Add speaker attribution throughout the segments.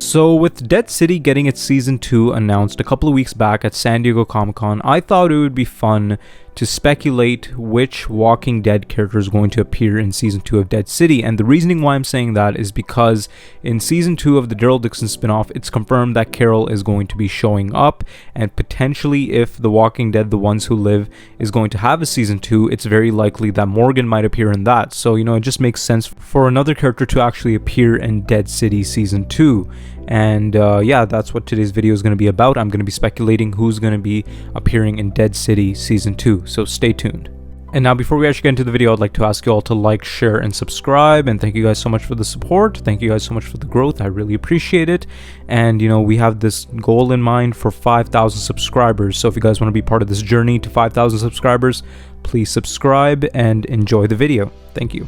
Speaker 1: So with Dead City getting its season 2 announced a couple of weeks back at San Diego Comic-Con, I thought it would be fun to speculate which Walking Dead character is going to appear in season 2 of Dead City. And the reasoning why I'm saying that is because in season 2 of the Daryl Dixon spinoff, it's confirmed that Carol is going to be showing up, and potentially if The Walking Dead, The Ones Who Live is going to have a season 2, it's very likely that Morgan might appear in that. So, it just makes sense for another character to actually appear in Dead City season 2. And yeah, that's what today's video is going to be about. I'm going to be speculating who's going to be appearing in Dead City season 2, so stay tuned. And now, before we actually get into the video, I'd like to ask you all to like, share, and subscribe. And thank you guys so much for the support. Thank you guys so much for the growth. I really appreciate it. And, we have this goal in mind for 5,000 subscribers. So if you guys want to be part of this journey to 5,000 subscribers, please subscribe and enjoy the video. Thank you.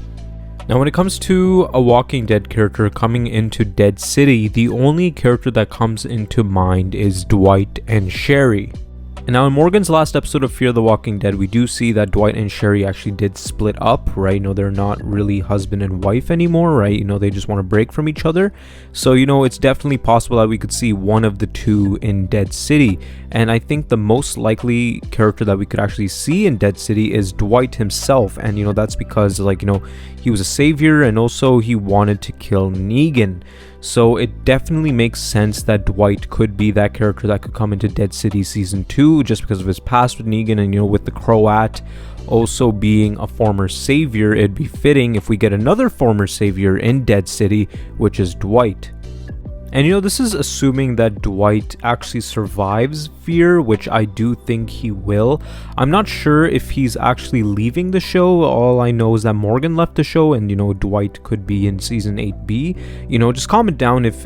Speaker 1: Now, when it comes to a Walking Dead character coming into Dead City, the only character that comes into mind is Dwight and Sherry. And now in Morgan's last episode of Fear the Walking Dead, we do see that Dwight and Sherry actually did split up, right? They're not really husband and wife anymore, right? They just want to break from each other. So, it's definitely possible that we could see one of the two in Dead City. And I think the most likely character that we could actually see in Dead City is Dwight himself. And, that's because, he was a savior, and also he wanted to kill Negan. So it definitely makes sense that Dwight could be that character that could come into Dead City season 2 just because of his past with Negan, and with the Croat also being a former savior, it'd be fitting if we get another former savior in Dead City, which is Dwight. And this is assuming that Dwight actually survives Fear, which I do think he will. I'm not sure if he's actually leaving the show. All I know is that Morgan left the show, and Dwight could be in season 8B. Just comment down if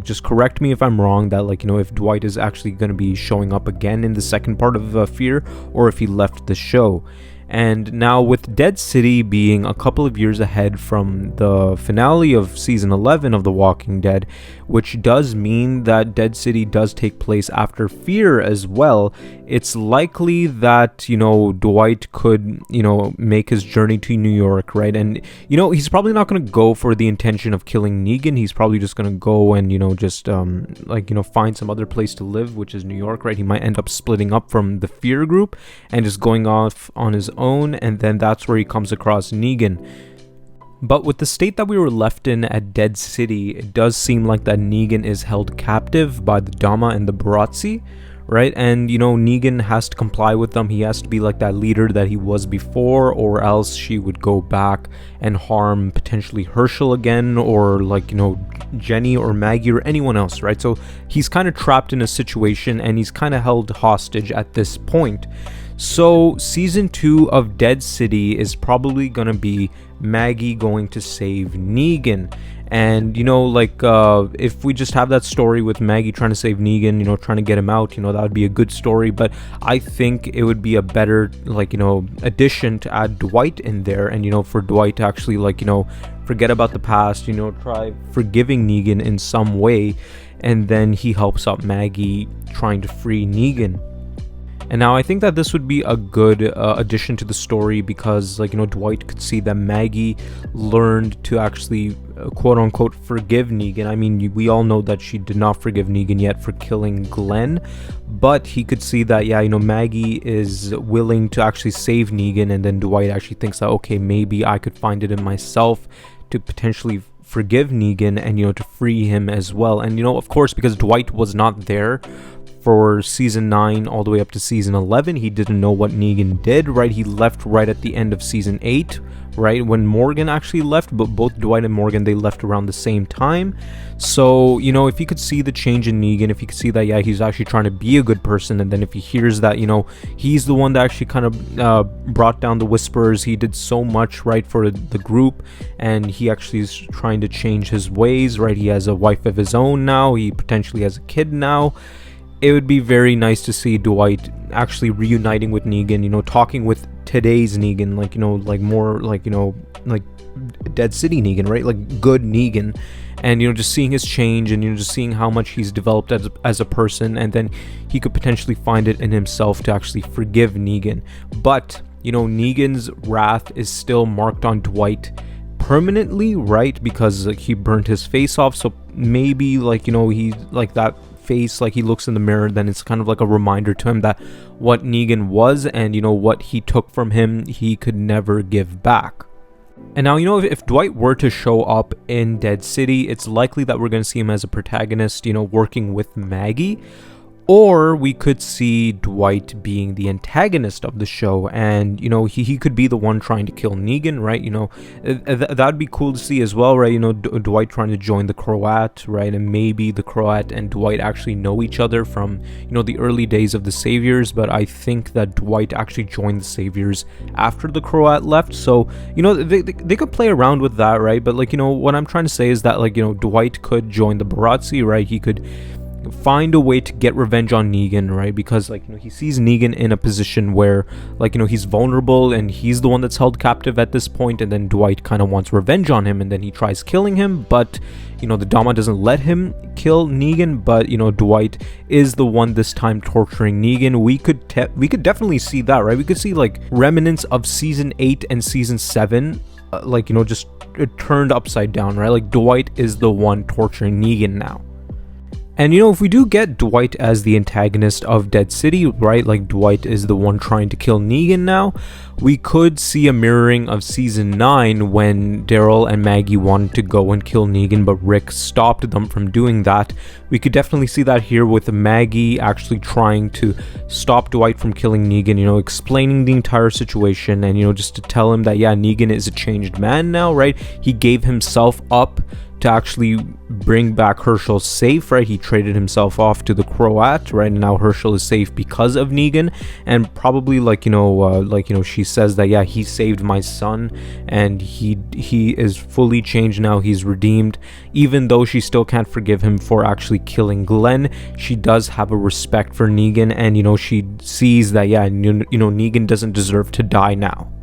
Speaker 1: just correct me if I'm wrong, that if Dwight is actually going to be showing up again in the second part of Fear, or if he left the show. And now with Dead City being a couple of years ahead from the finale of season 11 of The Walking Dead, which does mean that Dead City does take place after Fear as well, it's likely that, Dwight could, make his journey to New York, right? And, he's probably not going to go for the intention of killing Negan. He's probably just going to go and, find some other place to live, which is New York, right? He might end up splitting up from the Fear group and just going off on his own, and then that's where he comes across Negan. But with the state that we were left in at Dead City, it does seem like that Negan is held captive by the Dama and the Barazzi, right? And Negan has to comply with them. He has to be like that leader that he was before, or else she would go back and harm potentially Herschel again, or Jenny or Maggie or anyone else, right? So he's kind of trapped in a situation, and he's kind of held hostage at this point. So season 2 of Dead City is probably gonna be Maggie going to save Negan. And if we just have that story with Maggie trying to save Negan, trying to get him out, that would be a good story. But I think it would be a better addition to add Dwight in there, and for Dwight to actually forget about the past, try forgiving Negan in some way, and then he helps out Maggie trying to free Negan. And now I think that this would be a good addition to the story because, Dwight could see that Maggie learned to actually, quote-unquote, forgive Negan. I mean, we all know that she did not forgive Negan yet for killing Glenn, but he could see that, Maggie is willing to actually save Negan, and then Dwight actually thinks that, okay, maybe I could find it in myself to potentially forgive Negan and, to free him as well. And, of course, because Dwight was not there for season 9 all the way up to season 11, he didn't know what Negan did, right? He left right at the end of season 8, right, when Morgan actually left. But both Dwight and Morgan, they left around the same time. So, if you could see the change in Negan, if you could see that, he's actually trying to be a good person, and then if he hears that, he's the one that actually kind of brought down the Whisperers, he did so much, right, for the group, and he actually is trying to change his ways, right? He has a wife of his own now, he potentially has a kid now. It would be very nice to see Dwight actually reuniting with Negan, talking with today's Negan, more Dead City Negan, right? Good Negan. And, just seeing his change, and, just seeing how much he's developed as a person, and then he could potentially find it in himself to actually forgive Negan. But, Negan's wrath is still marked on Dwight permanently, right? Because like he burnt his face off, so maybe like, you know, he like that face, like he looks in the mirror, then it's kind of like a reminder to him that what Negan was, and you know what he took from him he could never give back. And now, you know, if Dwight were to show up in Dead City, it's likely that we're going to see him as a protagonist, you know, working with Maggie. Or we could see Dwight being the antagonist of the show, and, you know, he could be the one trying to kill Negan, right? You know, that'd be cool to see as well, right? You know, Dwight trying to join the Croat, right? And maybe the Croat and Dwight actually know each other from, you know, the early days of the Saviors, but I think that Dwight actually joined the Saviors after the Croat left, so, you know, they could play around with that, right? But, like, you know, what I'm trying to say is that, like, you know, Dwight could join the Baratzi, right? He could find a way to get revenge on Negan, right? Because, like, you know, he sees Negan in a position where, like, you know, he's vulnerable and he's the one that's held captive at this point, and then Dwight kind of wants revenge on him, and then he tries killing him, but, you know, the Dama doesn't let him kill Negan, but, you know, Dwight is the one this time torturing Negan. We could definitely see that, right? We could see, like, remnants of season 8 and season 7, like, you know, just turned upside down, right? Like, Dwight is the one torturing Negan now. And, you know, if we do get Dwight as the antagonist of Dead City, right, like Dwight is the one trying to kill Negan now, we could see a mirroring of season 9 when Daryl and Maggie wanted to go and kill Negan, but Rick stopped them from doing that. We could definitely see that here with Maggie actually trying to stop Dwight from killing Negan, you know, explaining the entire situation, and, you know, just to tell him that, yeah, Negan is a changed man now, right? He gave himself up to actually bring back Herschel safe, right? He traded himself off to the Croat, right? And now Herschel is safe because of Negan, and probably, like, you know, she says that, yeah, he saved my son, and he is fully changed now. He's redeemed. Even though she still can't forgive him for actually killing Glenn, she does have a respect for Negan, and, you know, she sees that, yeah, you know, Negan doesn't deserve to die now.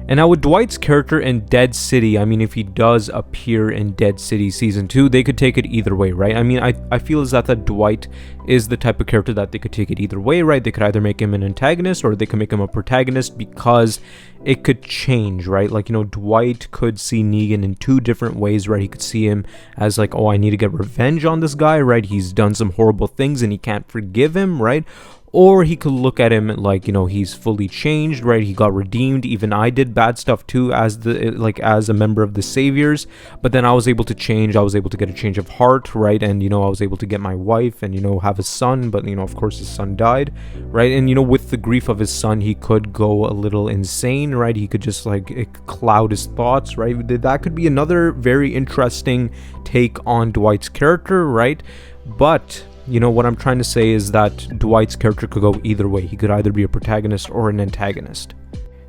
Speaker 1: And now with Dwight's character in Dead City, I mean, if he does appear in Dead City Season 2, they could take it either way, right? I mean, I feel as that Dwight is the type of character that they could take it either way, right? They could either make him an antagonist or they could make him a protagonist, because it could change, right? Like, you know, Dwight could see Negan in two different ways, right? He could see him as like, oh, I need to get revenge on this guy, right? He's done some horrible things and he can't forgive him, right? Or he could look at him like, you know, he's fully changed, right? He got redeemed. Even I did bad stuff too as a member of the Saviors, but then I was able to change. I was able to get a change of heart, right? And, you know, I was able to get my wife and, you know, have a son, but, you know, of course his son died, right? And, you know, with the grief of his son, he could go a little insane, right? He could just like cloud his thoughts, right? That could be another very interesting take on Dwight's character, right? But, you know, what I'm trying to say is that Dwight's character could go either way. He could either be a protagonist or an antagonist.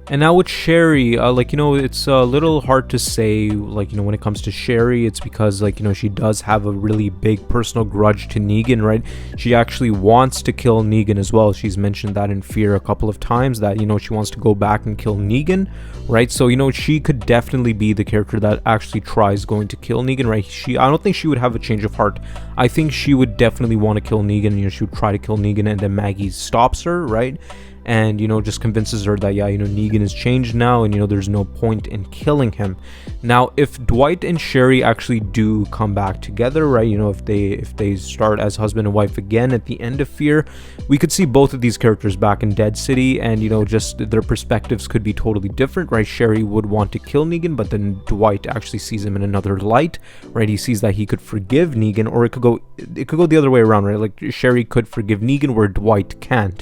Speaker 1: And now with Sherry, like, you know, it's a little hard to say, like, you know, when it comes to Sherry, it's because, like, you know, she does have a really big personal grudge to Negan, right? She actually wants to kill Negan as well. She's mentioned that in Fear a couple of times, that, you know, she wants to go back and kill Negan, right? So, you know, she could definitely be the character that actually tries going to kill Negan, right? I don't think she would have a change of heart. I think she would definitely want to kill Negan, you know, she would try to kill Negan, and then Maggie stops her, right? And, you know, just convinces her that, yeah, you know, Negan is changed now, and, you know, there's no point in killing him. Now, if Dwight and Sherry actually do come back together, right, you know, if they start as husband and wife again at the end of Fear, we could see both of these characters back in Dead City, and, you know, just their perspectives could be totally different, right? Sherry would want to kill Negan, but then Dwight actually sees him in another light, right? He sees that he could forgive Negan, or it could go the other way around, right? Like, Sherry could forgive Negan where Dwight can't.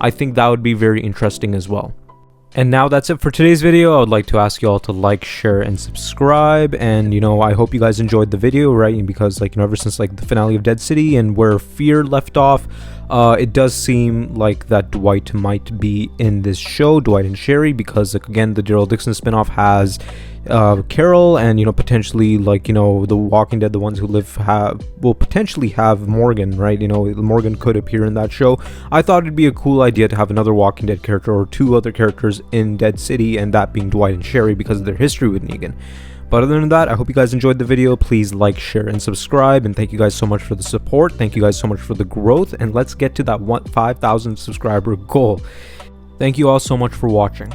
Speaker 1: I think that would be very interesting as well. And now that's it for today's video. I would like to ask you all to like, share, and subscribe. And, you know, I hope you guys enjoyed the video, right? Because, like, you know, ever since, like, the finale of Dead City and where Fear left off, it does seem like that Dwight might be in this show, Dwight and Sherry, because, like, again, the Daryl Dixon spinoff has Carol, and, you know, potentially, like, you know, the Walking Dead, the ones who live, will potentially have Morgan, right? You know, Morgan could appear in that show. I thought it'd be a cool idea to have another Walking Dead character or two other characters in Dead City, and that being Dwight and Sherry because of their history with Negan. But other than that, I hope you guys enjoyed the video. Please like, share, and subscribe, and thank you guys so much for the support. Thank you guys so much for the growth, and let's get to that 5,000 subscriber goal. Thank you all so much for watching.